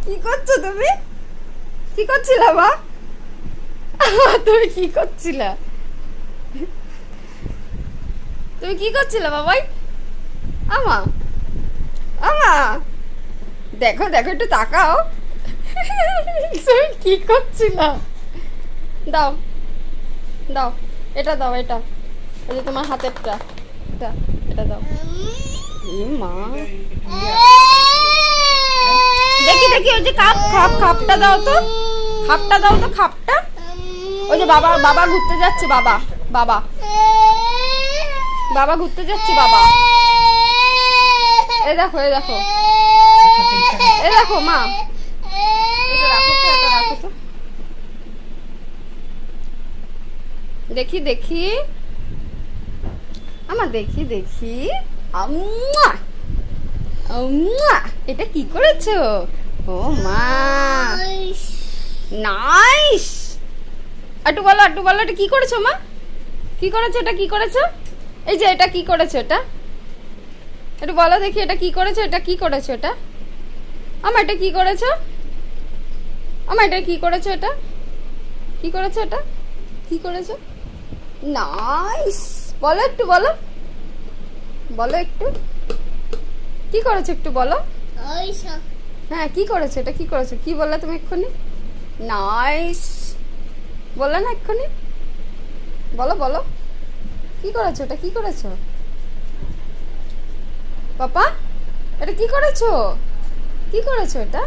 কি করছো তুমি? কি করছিলে মা? তুমি কি করছিলে? তুমি কি করছিলে বাবাই? আমা আমা দেখো দেখো, একটু তাকাও। তুমি কি করছিলে? দাও দাও, এটা দাও, এটা এই যে তোমার হাতেরটা, এটা এটা দাও। মা দেখি দেখি, ওই যে খাপটা দাও তো, খাপটা দাও তো, খাপটা। ওই যে বাবা বাবা ঘুরতে যাচ্ছে, বাবা বাবা বাবা ঘুরতে যাচ্ছে, বাবা। এই দেখো, এই দেখো, এই দেখো মা, এটা রাখো তো, এটা রাখো তো, দেখি দেখি আমার, দেখি দেখি। আম্মা আম্মা, এটা কি করেছো? ও মা, নাইস। একটু বলো, একটু বলো, এটা কি করেছো মা? কি করেছো এটা? কি করেছো? এই যে এটা কি করেছো? এটা একটু বলো দেখি, এটা কি করেছো? এটা কি করেছো? এটা আমার, এটা কি করেছো? আমার, এটা কি করেছো? এটা কি করেছো? এটা কি করেছো? নাইস। বলো, একটু বলো, বলো একটু, কি করেছো একটু বলো। হ্যাঁ, কি করেছো? এটা কি করেছো? কি বললে তুমি এক্ষুনি? নাইস বললে না এক্ষুনি? বলো বলো, কি করেছো? এটা কি করেছো পাপা? এটা কি করেছো? কি করেছো এটা?